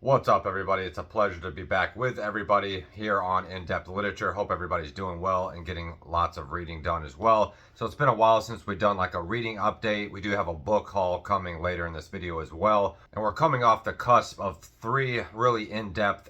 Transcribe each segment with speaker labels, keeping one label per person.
Speaker 1: What's up, everybody? It's a pleasure to be back with everybody here on In-Depth Literature. Hope everybody's doing well and getting lots of reading done as well. So it's been a while since we've done like a reading update. We do have a book haul coming later in this video as well. And we're coming off the cusp of three really in-depth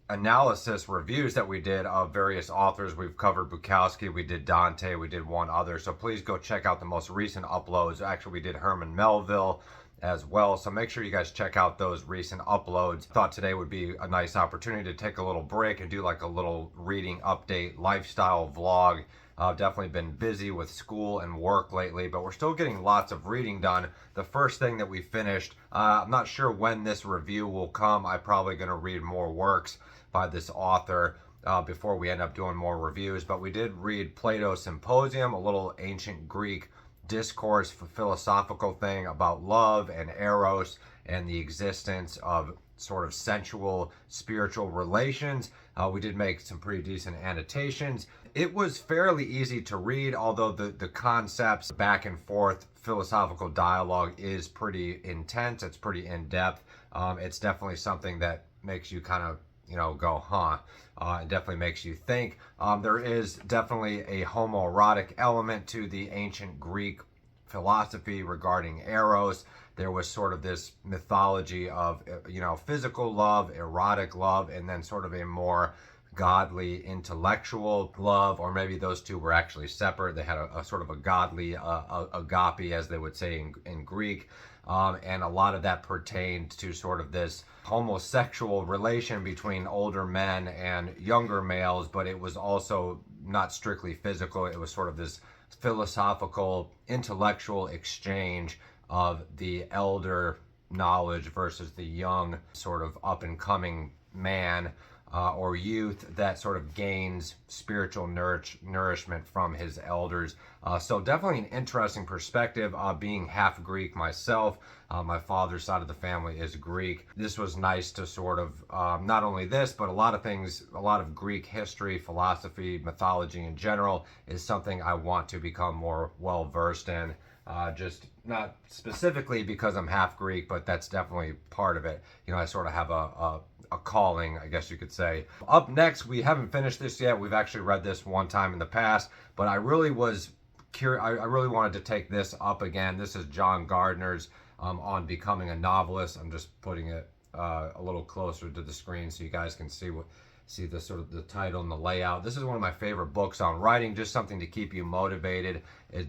Speaker 1: analysis reviews that we did of various authors. We've covered Bukowski, we did Dante, we did one other. So please go check out the most recent uploads. Actually, we did Herman Melville as well. So make sure you guys check out those recent uploads. Thought today would be a nice opportunity to take a little break and do like a little reading update, lifestyle vlog. I've definitely been busy with school and work lately, but we're still getting lots of reading done. The first thing that we finished, I'm not sure when this review will come. I'm probably going to read more works by this author before we end up doing more reviews, but we did read Plato's Symposium, a little ancient Greek discourse, philosophical thing about love and eros and the existence of sort of sensual spiritual relations. We did make some pretty decent annotations. It was fairly easy to read, although the concepts back and forth philosophical dialogue is pretty intense. It's pretty in-depth. It's definitely something that makes you kind of go, huh? It definitely makes you think. There is definitely a homoerotic element to the ancient Greek philosophy regarding eros. There was sort of this mythology of, physical love, erotic love, and then sort of a more godly intellectual love, or maybe those two were actually separate. They had a sort of a godly agape, as they would say in Greek. And a lot of that pertained to sort of this homosexual relation between older men and younger males, but it was also not strictly physical. It was sort of this philosophical, intellectual exchange of the elder knowledge versus the young sort of up-and-coming man or youth that sort of gains spiritual nourishment from his elders. So definitely an interesting perspective. Being half Greek myself, my father's side of the family is Greek. This was nice to sort of, not only this, but a lot of things, a lot of Greek history, philosophy, mythology in general is something I want to become more well-versed in. Just not specifically because I'm half Greek, but that's definitely part of it. I sort of have a calling, I guess you could say. Up next, we haven't finished this yet. We've actually read this one time in the past, but I really was curious. I really wanted to take this up again. This is John Gardner's on becoming a novelist. I'm just putting it a little closer to the screen so you guys can see the sort of the title and the layout. This is one of my favorite books on writing, just something to keep you motivated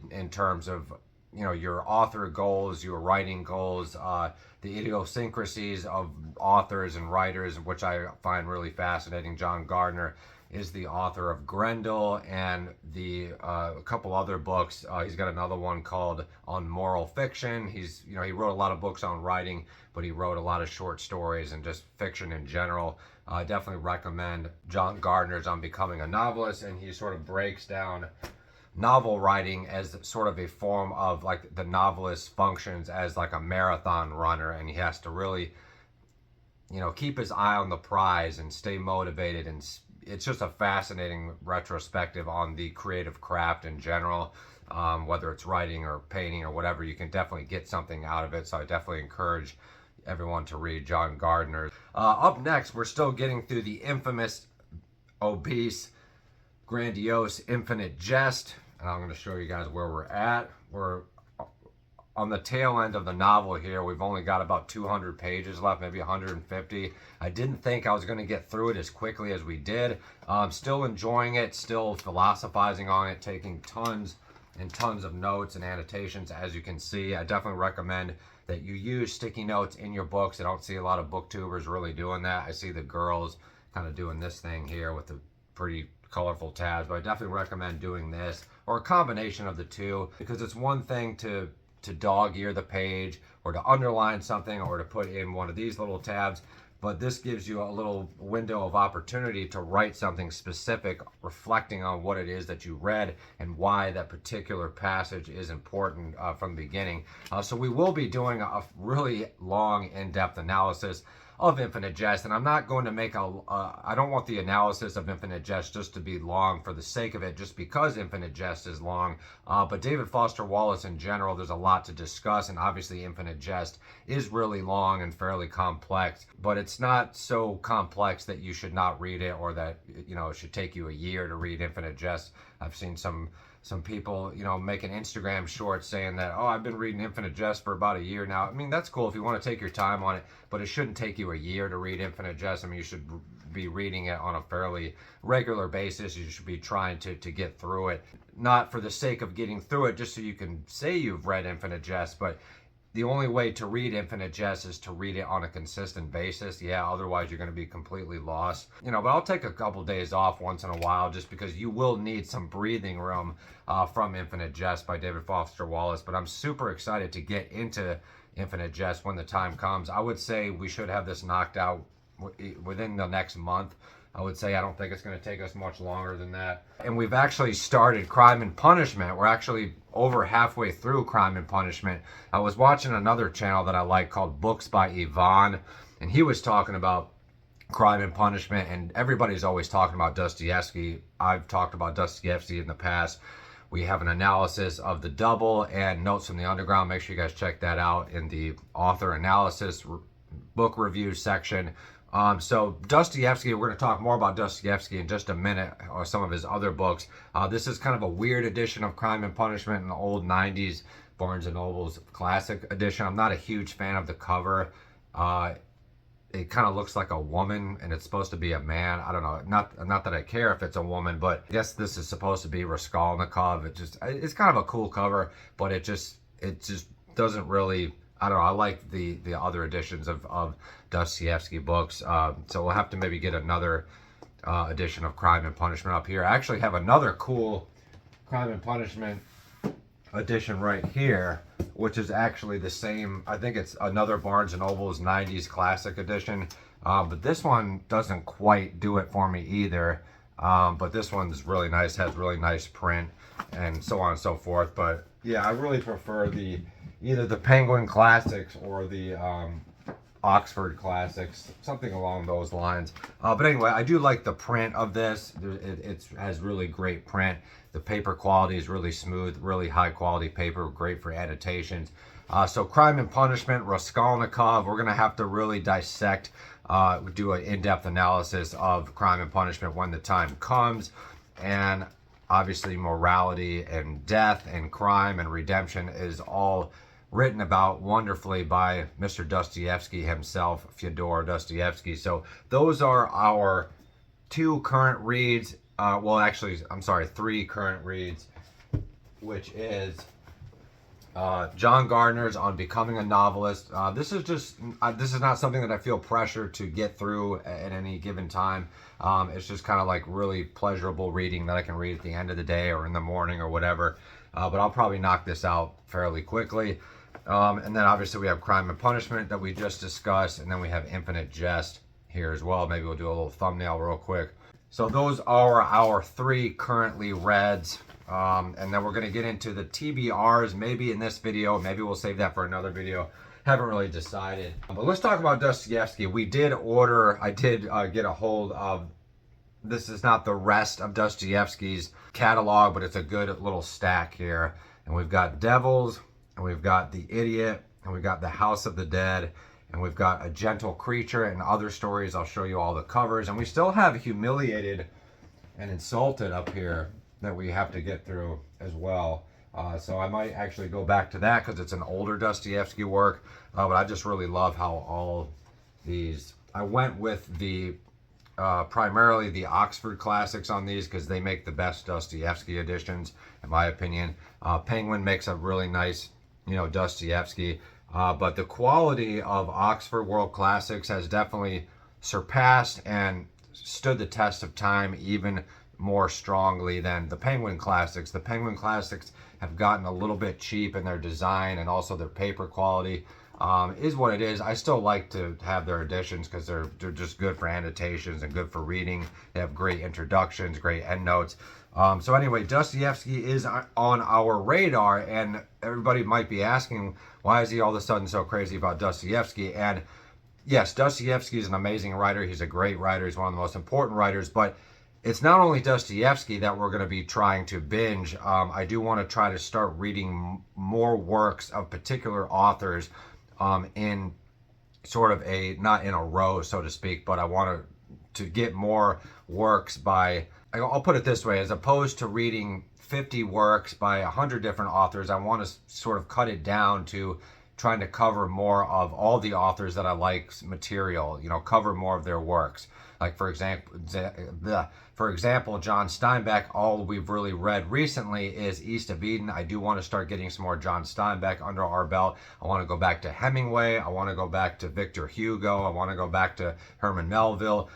Speaker 1: in terms of your author goals, your writing goals, the idiosyncrasies of authors and writers, which I find really fascinating. John Gardner is the author of Grendel and a couple other books. He's got another one called On Moral Fiction. He wrote a lot of books on writing, but he wrote a lot of short stories and just fiction in general. I definitely recommend John Gardner's On Becoming a Novelist, and he sort of breaks down novel writing as sort of a form of like the novelist functions as like a marathon runner, and he has to really keep his eye on the prize and stay motivated, and it's just a fascinating retrospective on the creative craft in general, whether it's writing or painting or whatever. You can definitely get something out of it, so I definitely encourage everyone to read John Gardner. Up next, we're still getting through the infamous, obese, grandiose Infinite Jest, and I'm going to show you guys where we're at. We're on the tail end of the novel here. We've only got about 200 pages left, maybe 150. I didn't think I was going to get through it as quickly as we did. Still enjoying it, still philosophizing on it, taking tons and tons of notes and annotations, as you can see. I definitely recommend that you use sticky notes in your books. I don't see a lot of booktubers really doing that. I see the girls kind of doing this thing here with the pretty colorful tabs, but I definitely recommend doing this or a combination of the two, because it's one thing to dog ear the page or to underline something or to put in one of these little tabs, but this gives you a little window of opportunity to write something specific reflecting on what it is that you read and why that particular passage is important from the beginning. So we will be doing a really long in-depth analysis of Infinite Jest. And I'm not going to make I don't want the analysis of Infinite Jest just to be long for the sake of it, just because Infinite Jest is long. But David Foster Wallace in general, there's a lot to discuss, and obviously Infinite Jest is really long and fairly complex, but it's not so complex that you should not read it, or that, you know, it should take you a year to read Infinite Jest. I've seen some people, you know, making Instagram shorts saying that, oh, I've been reading Infinite Jest for about a year now. I mean, that's cool if you want to take your time on it, but it shouldn't take you a year to read Infinite Jest. I mean, you should be reading it on a fairly regular basis. You should be trying to get through it, not for the sake of getting through it just so you can say you've read Infinite Jest, but the only way to read Infinite Jest is to read it on a consistent basis. Yeah, otherwise you're going to be completely lost. You know, but I'll take a couple days off once in a while, just because you will need some breathing room from Infinite Jest by David Foster Wallace. But I'm super excited to get into Infinite Jest when the time comes. I would say we should have this knocked out within the next month. I would say I don't think it's going to take us much longer than that. And we've actually started Crime and Punishment. We're actually over halfway through Crime and Punishment. I was watching another channel that I like called Books by Yvonne, and he was talking about Crime and Punishment, and everybody's always talking about Dostoevsky. I've talked about Dostoevsky in the past. We have an analysis of The Double and Notes from the Underground. Make sure you guys check that out in the author analysis book review section. So Dostoevsky, we're going to talk more about Dostoevsky in just a minute, or some of his other books. This is kind of a weird edition of Crime and Punishment, in the old 90s Barnes & Noble's classic edition. I'm not a huge fan of the cover. It kind of looks like a woman, and it's supposed to be a man. I don't know. Not that I care if it's a woman, but I guess this is supposed to be Raskolnikov. It's kind of a cool cover, but it just doesn't really, I don't know. I like the other editions of Dostoevsky books. So we'll have to maybe get another edition of Crime and Punishment up here. I actually have another cool Crime and Punishment edition right here, which is actually the same. I think it's another Barnes & Noble's 90s classic edition. But this one doesn't quite do it for me either. But this one's really nice, has really nice print, and so on and so forth. But yeah, I really prefer either the Penguin Classics or the Oxford Classics, something along those lines. But anyway, I do like the print of this. It has really great print. The paper quality is really smooth, really high quality paper, great for annotations. So Crime and Punishment, Raskolnikov, we're going to have to really dissect, do an in-depth analysis of Crime and Punishment when the time comes. And obviously morality and death and crime and redemption is all written about wonderfully by Mr. Dostoevsky himself, Fyodor Dostoevsky. So those are our two current reads. Well, actually, I'm sorry, three current reads, which is John Gardner's On Becoming a Novelist. This is not something that I feel pressure to get through at any given time. It's just kind of like really pleasurable reading that I can read at the end of the day or in the morning or whatever. But I'll probably knock this out fairly quickly. And then obviously we have Crime and Punishment that we just discussed, and then we have Infinite Jest here as well. Maybe we'll do a little thumbnail real quick. So those are our three currently reads. And then we're going to get into the TBRs maybe in this video. Maybe we'll save that for another video. Haven't really decided. But let's talk about Dostoevsky. I did get a hold of, this is not the rest of Dostoevsky's catalog, but it's a good little stack here. And we've got Devils, and we've got The Idiot, and we've got The House of the Dead, and we've got A Gentle Creature and other stories. I'll show you all the covers. And we still have Humiliated and Insulted up here that we have to get through as well. So I might actually go back to that because it's an older Dostoevsky work. But I just really love how all these, I went with the primarily the Oxford Classics on these because they make the best Dostoevsky editions, in my opinion. Penguin makes a really nice, Dostoevsky. But the quality of Oxford World Classics has definitely surpassed and stood the test of time even more strongly than the Penguin Classics. The Penguin Classics have gotten a little bit cheap in their design, and also their paper quality is what it is. I still like to have their editions because they're just good for annotations and good for reading. They have great introductions, great endnotes. So anyway, Dostoevsky is on our radar, and everybody might be asking, why is he all of a sudden so crazy about Dostoevsky? And yes, Dostoevsky is an amazing writer. He's a great writer. He's one of the most important writers. But it's not only Dostoevsky that we're going to be trying to binge. I do want to try to start reading more works of particular authors in sort of a, not in a row, so to speak, but I want to get more works by, I'll put it this way, as opposed to reading 50 works by 100 different authors, I want to sort of cut it down to trying to cover more of all the authors that I like material, cover more of their works. Like for example, John Steinbeck, all we've really read recently is East of Eden. I do want to start getting some more John Steinbeck under our belt. I want to go back to Hemingway. I want to go back to Victor Hugo. I want to go back to Herman Melville,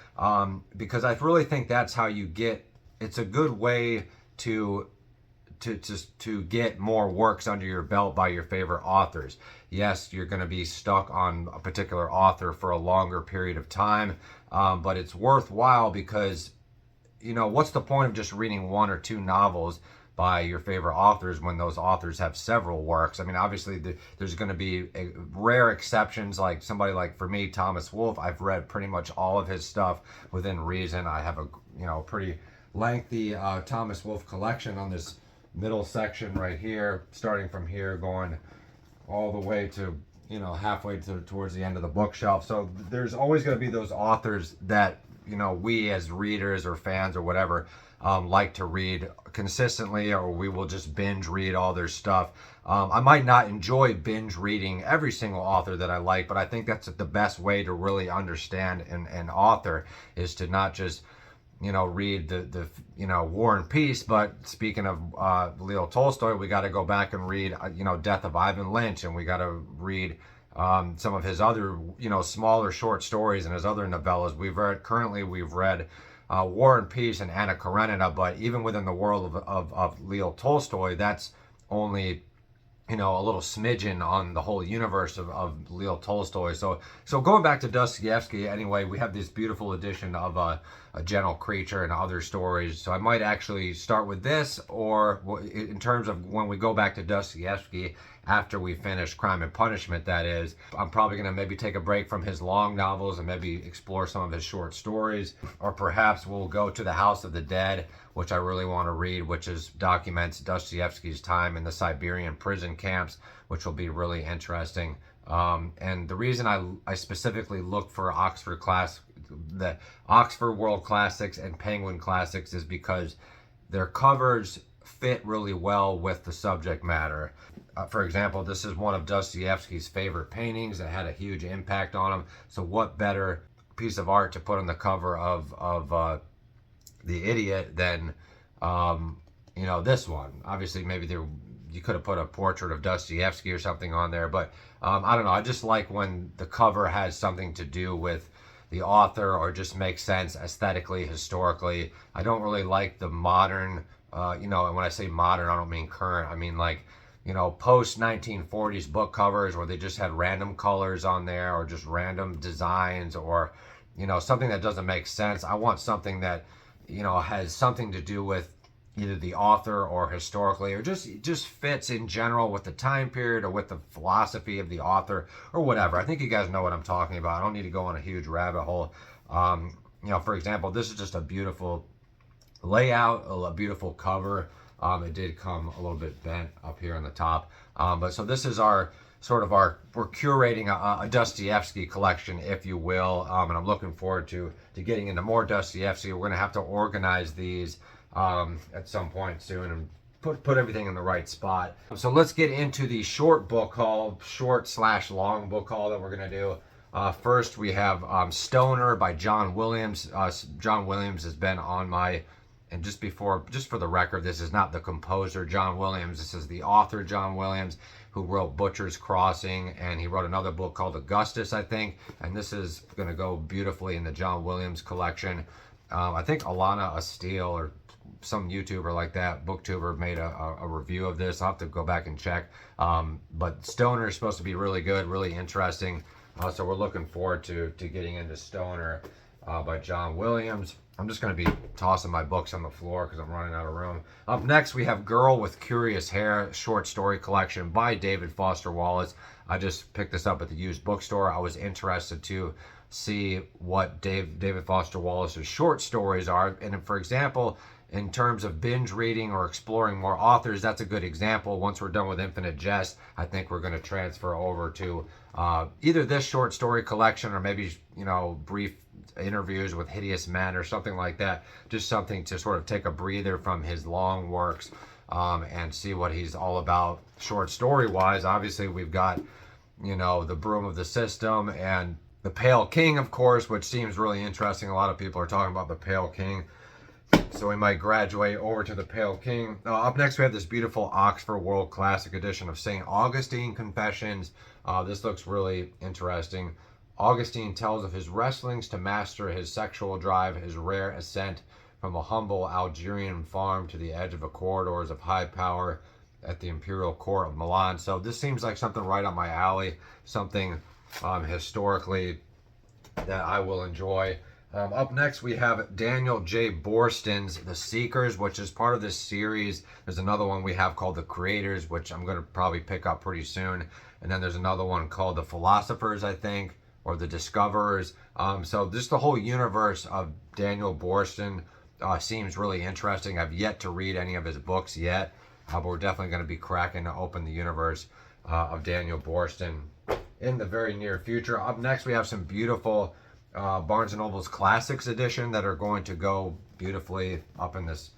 Speaker 1: because I really think that's how you get, it's a good way to get more works under your belt by your favorite authors. Yes, you're going to be stuck on a particular author for a longer period of time, but it's worthwhile because, what's the point of just reading one or two novels by your favorite authors when those authors have several works? I mean, obviously there's going to be rare exceptions, like somebody like, for me, Thomas Wolfe. I've read pretty much all of his stuff within reason. I have a pretty lengthy Thomas Wolfe collection on this middle section right here, starting from here going all the way to halfway towards the end of the bookshelf. So there's always going to be those authors that we as readers or fans or whatever like to read consistently, or we will just binge read all their stuff. I might not enjoy binge reading every single author that I like, but I think that's the best way to really understand an author, is to not just read the War and Peace, but speaking of Leo Tolstoy, we got to go back and read Death of Ivan Lynch, and we got to read some of his other smaller short stories and his other novellas. We've read War and Peace and Anna Karenina, but even within the world of Leo Tolstoy, that's only a little smidgen on the whole universe of Leo Tolstoy. So going back to Dostoevsky, anyway, we have this beautiful edition of a Gentle Creature and other stories. So I might actually start with this, or in terms of when we go back to Dostoevsky, after we finish Crime and Punishment, that is, I'm probably going to maybe take a break from his long novels and maybe explore some of his short stories. Or perhaps we'll go to The House of the Dead, which I really want to read, which documents Dostoevsky's time in the Siberian prison camps, which will be really interesting. And the reason I specifically look for the Oxford World Classics and Penguin Classics is because their covers fit really well with the subject matter. For example, this is one of Dostoevsky's favorite paintings that had a huge impact on him. So what better piece of art to put on the cover of The Idiot than this one? Obviously, maybe you could have put a portrait of Dostoevsky or something on there, but I don't know. I just like when the cover has something to do with the author, or just makes sense aesthetically, historically. I don't really like the modern, and when I say modern, I don't mean current. I mean like, post 1940s book covers where they just had random colors on there, or just random designs, or, something that doesn't make sense. I want something that, has something to do with either the author or historically, or just fits in general with the time period or with the philosophy of the author or whatever. I think you guys know what I'm talking about. I don't need to go on a huge rabbit hole. For example, this is just a beautiful layout, a beautiful cover. It did come a little bit bent up here on the top. But so this is we're curating a Dostoevsky collection, if you will. And I'm looking forward to getting into more Dostoevsky. We're going to have to organize these at some point soon and put everything in the right spot. So let's get into the short book haul, short/long book haul that we're going to do. First, we have Stoner by John Williams. John Williams has been on my, and just for the record, this is not the composer John Williams. This is the author John Williams, who wrote Butcher's Crossing, and he wrote another book called Augustus, I think. And this is going to go beautifully in the John Williams collection. I think Alana Asteel or some YouTuber like that, booktuber, made a review of this. I'll have to go back and check. But Stoner is supposed to be really good, really interesting. So we're looking forward to getting into Stoner. by John Williams. I'm just going to be tossing my books on the floor because I'm running out of room. Up next, we have Girl with Curious Hair, short story collection by David Foster Wallace. I just picked this up at the used bookstore. I was interested to see what David Foster Wallace's short stories are. And for example, in terms of binge reading or exploring more authors, that's a good example. Once we're done with Infinite Jest, I think we're going to transfer over to either this short story collection or maybe, brief interviews with hideous men or something like that. Just something to sort of take a breather from his long works and see what he's all about short story wise. Obviously, we've got, The Broom of the System and The Pale King, of course, which seems really interesting. A lot of people are talking about The Pale King. So we might graduate over to The Pale King. Up next, we have this beautiful Oxford World Classic edition of St. Augustine Confessions. This looks really interesting. Augustine tells of his wrestlings to master his sexual drive, his rare ascent from a humble Algerian farm to the edge of the corridors of high power at the imperial court of Milan. So this seems like something right up my alley, something historically that I will enjoy. Up next, we have Daniel J. Boorstin's The Seekers, which is part of this series. There's another one we have called The Creators, which I'm going to probably pick up pretty soon. And then there's another one called The Philosophers, I think, or The Discoverers. So just the whole universe of Daniel Boorstin seems really interesting. I've yet to read any of his books yet, but we're definitely going to be cracking open the universe of Daniel Boorstin in the very near future. Up next, we have some beautiful Barnes & Noble's Classics edition that are going to go beautifully up in this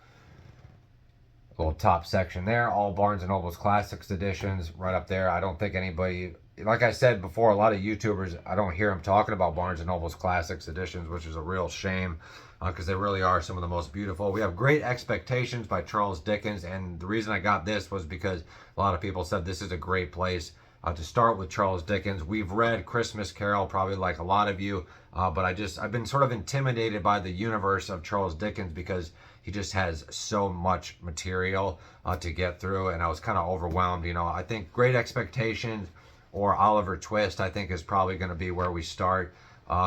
Speaker 1: little top section there. All Barnes & Noble's Classics editions right up there. I don't think anybody, like I said before, a lot of YouTubers, I don't hear them talking about Barnes & Noble's Classics editions, which is a real shame because they really are some of the most beautiful. We have Great Expectations by Charles Dickens, and the reason I got this was because a lot of people said this is a great place to start with Charles Dickens. We've read Christmas Carol, probably like a lot of you, but I've been sort of intimidated by the universe of Charles Dickens because he just has so much material to get through, and I was kind of overwhelmed. I think Great Expectations or Oliver Twist, I think, is probably going to be where we start.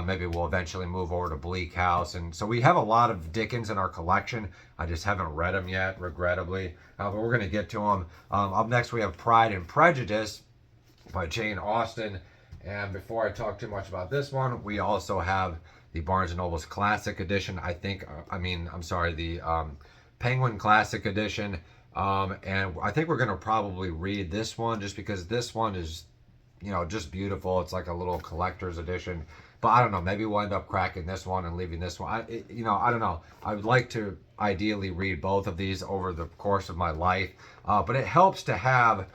Speaker 1: Maybe we'll eventually move over to Bleak House. And so we have a lot of Dickens in our collection. I just haven't read them yet, regrettably, but we're going to get to them. Up next, we have Pride and Prejudice by Jane Austen. And before I talk too much about this one, we also have the Barnes & Noble's Classic Edition. The Penguin Classic Edition. And I think we're going to probably read this one just because this one is, just beautiful. It's like a little collector's edition. But I don't know, maybe we'll end up cracking this one and leaving this one. I don't know. I would like to ideally read both of these over the course of my life. But it helps to have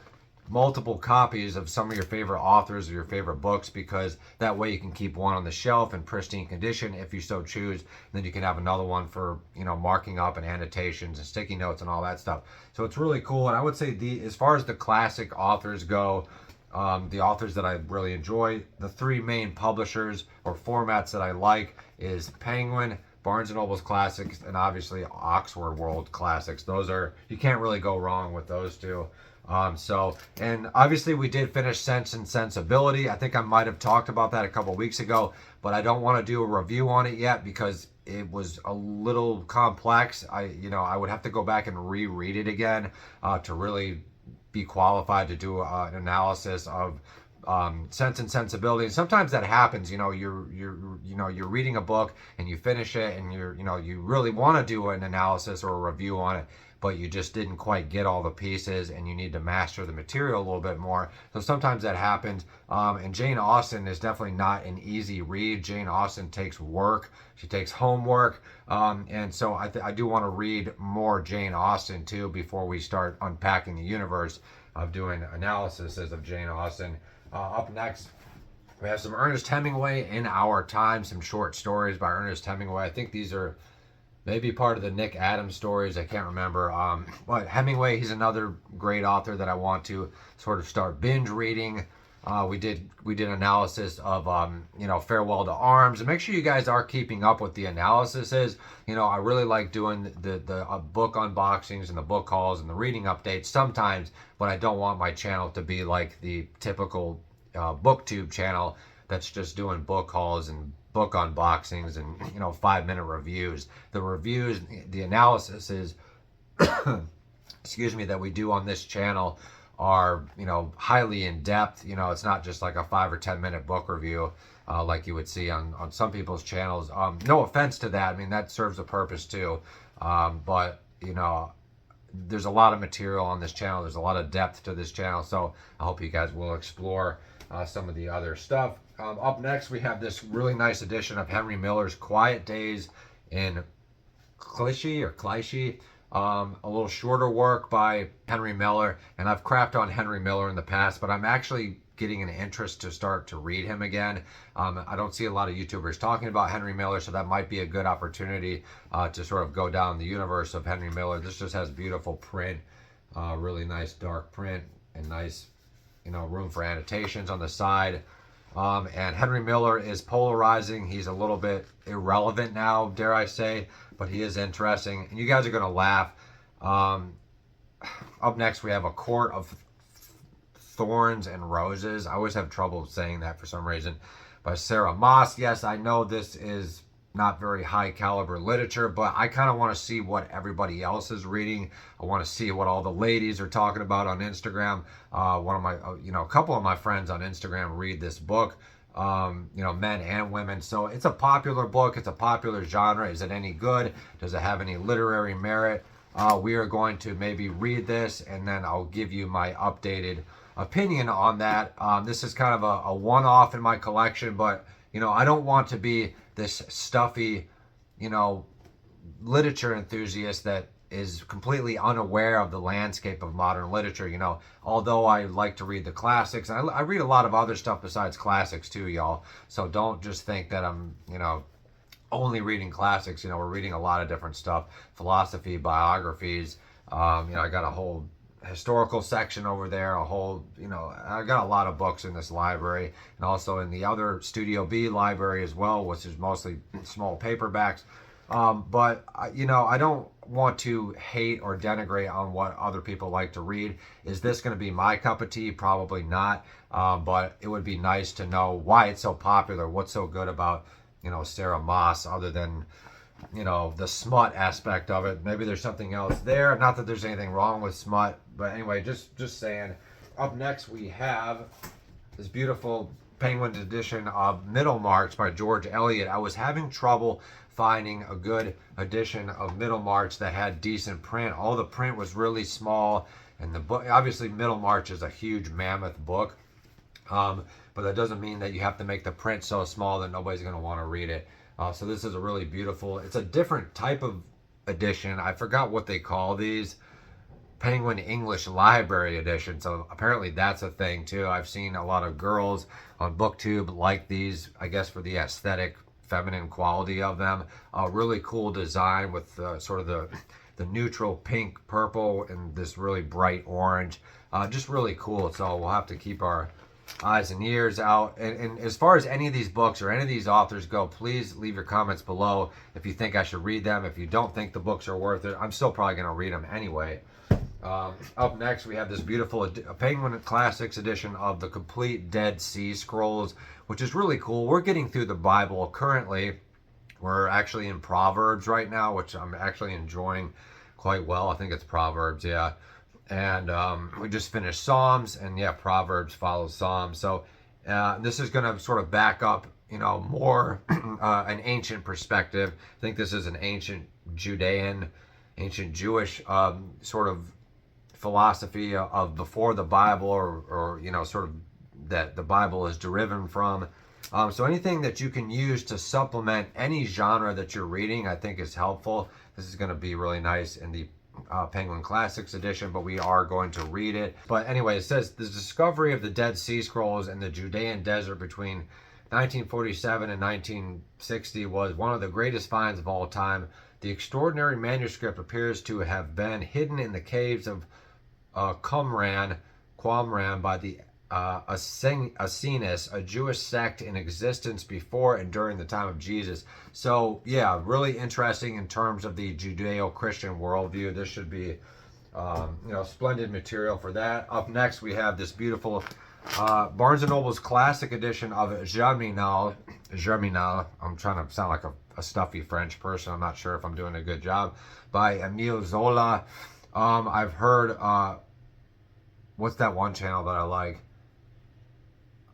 Speaker 1: multiple copies of some of your favorite authors or your favorite books, because that way you can keep one on the shelf in pristine condition if you so choose, and then you can have another one for marking up and annotations and sticky notes and all that stuff. So it's really cool. And I would say as far as the classic authors go, the authors that I really enjoy, the three main publishers or formats that I like is Penguin, Barnes & Noble's Classics, and obviously Oxford World Classics. You can't really go wrong with those two. And obviously we did finish Sense and Sensibility. I think I might have talked about that a couple weeks ago, but I don't want to do a review on it yet because it was a little complex. I would have to go back and reread it again to really be qualified to do an analysis of Sense and Sensibility. And sometimes that happens. You're reading a book and you finish it and you really want to do an analysis or a review on it, but you just didn't quite get all the pieces and you need to master the material a little bit more. So sometimes that happens. And Jane Austen is definitely not an easy read. Jane Austen takes work. She takes homework. And so I do want to read more Jane Austen too before we start unpacking the universe of doing analyses of Jane Austen. Up next, we have some Ernest Hemingway, In Our Time, some short stories by Ernest Hemingway. I think these are maybe part of the Nick Adams stories. I can't remember. But Hemingway, he's another great author that I want to sort of start binge reading. We did analysis of Farewell to Arms, and make sure you guys are keeping up with the analyses. I really like doing the book unboxings and the book hauls and the reading updates sometimes, but I don't want my channel to be like the typical booktube channel that's just doing book hauls and book unboxings and 5-minute reviews. The reviews, the analysis is excuse me, that we do on this channel are highly in depth. It's not just like a 5 or 10-minute book review like you would see on some people's channels. No offense to that. I mean, that serves a purpose too. But there's a lot of material on this channel. There's a lot of depth to this channel. So I hope you guys will explore some of the other stuff. Up next, we have this really nice edition of Henry Miller's Quiet Days in Clichy. A little shorter work by Henry Miller, and I've crapped on Henry Miller in the past, but I'm actually getting an interest to start to read him again. I don't see a lot of YouTubers talking about Henry Miller, so that might be a good opportunity to sort of go down the universe of Henry Miller. This just has beautiful print, really nice dark print, and nice, room for annotations on the side. And Henry Miller is polarizing. He's a little bit irrelevant now, dare I say, but he is interesting. And you guys are going to laugh. Up next, we have A Court of Thorns and Roses. I always have trouble saying that for some reason. By Sarah Moss. Yes, I know this is not very high caliber literature, but I kind of want to see what everybody else is reading. I want to see what all the ladies are talking about on Instagram. One of my, a couple of my friends on Instagram read this book, men and women. So it's a popular book. It's a popular genre. Is it any good? Does it have any literary merit? We are going to maybe read this, and then I'll give you my updated opinion on that. This is kind of a one-off in my collection, but I don't want to be this stuffy, literature enthusiast that is completely unaware of the landscape of modern literature. Although I like to read the classics, and I read a lot of other stuff besides classics too, y'all. So don't just think that I'm, only reading classics. We're reading a lot of different stuff, philosophy, biographies. I got a whole historical section over there, I got a lot of books in this library, and also in the other Studio B library as well, which is mostly small paperbacks. But I don't want to hate or denigrate on what other people like to read. Is this going to be my cup of tea? Probably not. But it would be nice to know why it's so popular. What's so good about Sarah Moss, other than the smut aspect of it. Maybe there's something else there. Not that there's anything wrong with smut, but anyway, just saying. Up next, we have this beautiful Penguin edition of Middlemarch by George Eliot. I was having trouble finding a good edition of Middlemarch that had decent print. All the print was really small, and the book, obviously Middlemarch is a huge mammoth book, but that doesn't mean that you have to make the print so small that nobody's going to want to read it. So this is a really beautiful, it's a different type of edition. I forgot what they call these. Penguin English Library Edition. So apparently that's a thing too. I've seen a lot of girls on BookTube like these, I guess for the aesthetic, feminine quality of them. Really cool design with sort of the neutral pink, purple, and this really bright orange. Just really cool. So we'll have to keep our eyes and ears out. And as far as any of these books or any of these authors go, please leave your comments below if you think I should read them. If you don't think the books are worth it, I'm still probably going to read them anyway. Up next, we have this beautiful Penguin Classics edition of the Complete Dead Sea Scrolls, which is really cool. We're getting through the Bible currently. We're actually in Proverbs right now, which I'm actually enjoying quite well. I think it's Proverbs, yeah. And we just finished Psalms, and yeah, Proverbs follows Psalms. So this is going to sort of back up, more an ancient perspective. I think this is an ancient Judean, ancient Jewish sort of philosophy of before the Bible, or sort of that the Bible is derived from. So anything that you can use to supplement any genre that you're reading, I think is helpful. This is going to be really nice in the Penguin Classics edition, but we are going to read it. But anyway, it says the discovery of the Dead Sea Scrolls in the Judean desert between 1947 and 1960 was one of the greatest finds of all time. The extraordinary manuscript appears to have been hidden in the caves of Qumran by the Essenes, a Jewish sect in existence before and during the time of Jesus. So yeah, really interesting in terms of the Judeo-Christian worldview. This should be splendid material for that. Up next, we have this beautiful Barnes & Noble's classic edition of Germinal. I'm trying to sound like a stuffy French person. I'm not sure if I'm doing a good job. By Emile Zola. I've heard, what's that one channel that I like?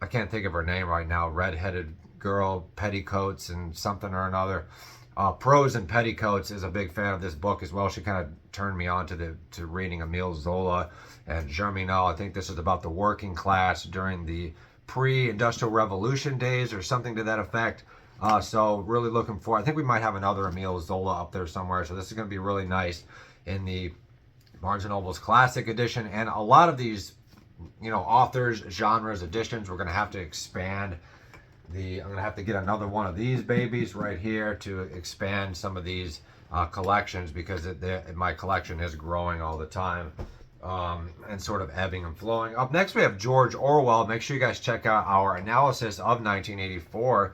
Speaker 1: I can't think of her name right now. Redheaded girl, petticoats and something or another. Prose and Petticoats is a big fan of this book as well. She kind of turned me on to reading Emile Zola and Germinal. I think this is about the working class during the pre-industrial revolution days or something to that effect. So really looking for, I think we might have another Emile Zola up there somewhere. So this is going to be really nice in the Barnes & Noble's classic edition. And a lot of these, authors, genres, editions, we're going to have to expand. I'm going to have to get another one of these babies right here to expand some of these collections, because my collection is growing all the time and sort of ebbing and flowing. Up next, we have George Orwell. Make sure you guys check out our analysis of 1984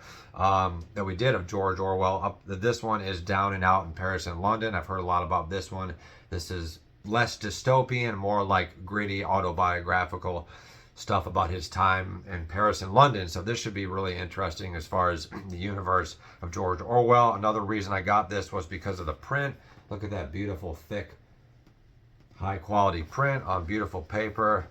Speaker 1: that we did of George Orwell. This one is Down and Out in Paris and London. I've heard a lot about this one. This is less dystopian, more like gritty autobiographical stuff about his time in Paris and London. So this should be really interesting as far as the universe of George Orwell. Another reason I got this was because of the print. Look at that beautiful, thick, high quality print on beautiful paper.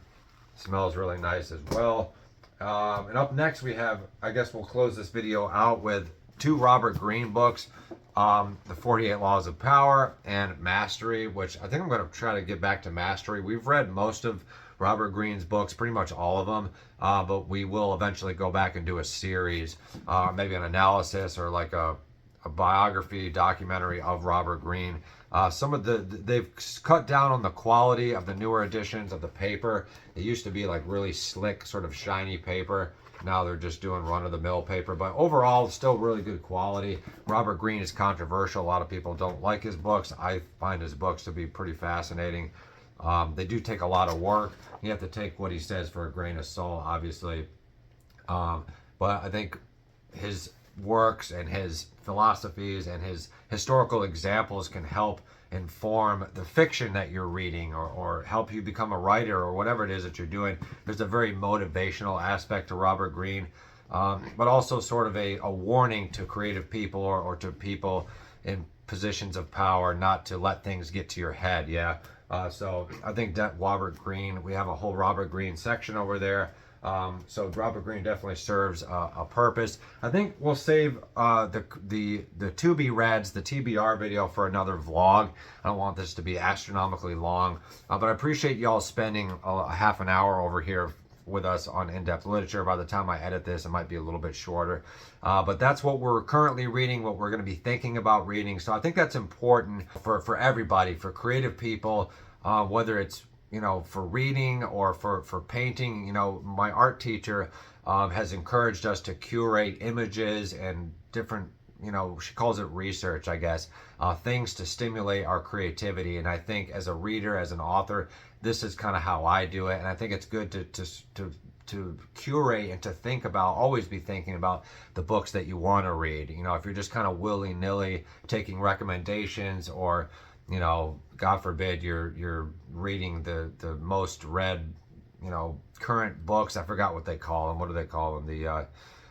Speaker 1: Smells really nice as well. And up next we have, I guess we'll close this video out with 2 Robert Greene books. The 48 Laws of Power and Mastery, which I think I'm going to try to get back to Mastery. We've read most of Robert Greene's books, pretty much all of them, but we will eventually go back and do a series, maybe an analysis or like a biography documentary of Robert Greene. They've cut down on the quality of the newer editions of the paper. It used to be like really slick, sort of shiny paper. Now they're just doing run-of-the-mill paper, but overall, still really good quality. Robert Greene is controversial. A lot of people don't like his books. I find his books to be pretty fascinating. They do take a lot of work. You have to take what he says for a grain of salt, obviously. But I think his works and his philosophies and his historical examples can help inform the fiction that you're reading, or help you become a writer, or whatever it is that you're doing. There's a very motivational aspect to Robert Greene, but also sort of a warning to creative people or to people in positions of power not to let things get to your head. So I think that Robert Greene, we have a whole Robert Greene section over there. So Robert Greene definitely serves a purpose. I think we'll save the to be reads, the TBR video, for another vlog. I don't want this to be astronomically long, but I appreciate y'all spending a half an hour over here with us on In-Depth Literature. By the time I edit this, it might be a little bit shorter, but that's what we're currently reading, what we're going to be thinking about reading. So I think that's important for everybody, for creative people, whether it's for reading or for painting. My art teacher has encouraged us to curate images and different, she calls it research, I guess, things to stimulate our creativity. And I think as a reader, as an author, this is kind of how I do it. And I think it's good to curate and to think about, always be thinking about the books that you want to read. If you're just kind of willy-nilly taking recommendations, or God forbid you're reading the most read, current books. I forgot what they call them. What do they call them?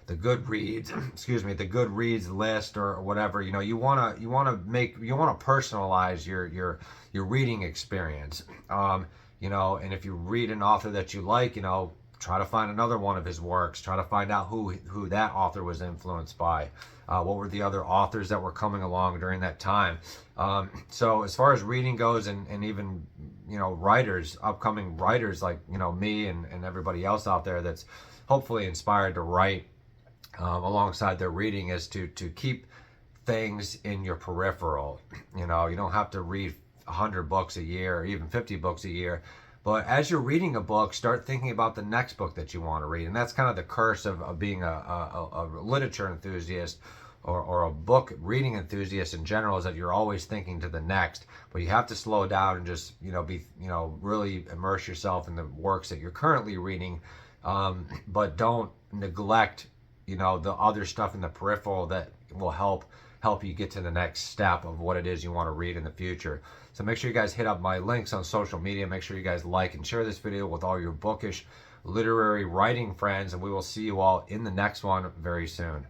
Speaker 1: The Goodreads, excuse me, the Goodreads list or whatever. You want to personalize your reading experience. And if you read an author that you like, try to find another one of his works. Try to find out who that author was influenced by. What were the other authors that were coming along during that time? So as far as reading goes, and even writers, upcoming writers like me and everybody else out there that's hopefully inspired to write alongside their reading, is to keep things in your peripheral. You don't have to read 100 books a year or even 50 books a year. But as you're reading a book, start thinking about the next book that you want to read. And that's kind of the curse of being a literature enthusiast or a book reading enthusiast in general, is that you're always thinking to the next. But you have to slow down and just, really immerse yourself in the works that you're currently reading. But don't neglect, the other stuff in the peripheral that will help you get to the next step of what it is you want to read in the future. So make sure you guys hit up my links on social media. Make sure you guys like and share this video with all your bookish literary writing friends, and we will see you all in the next one very soon.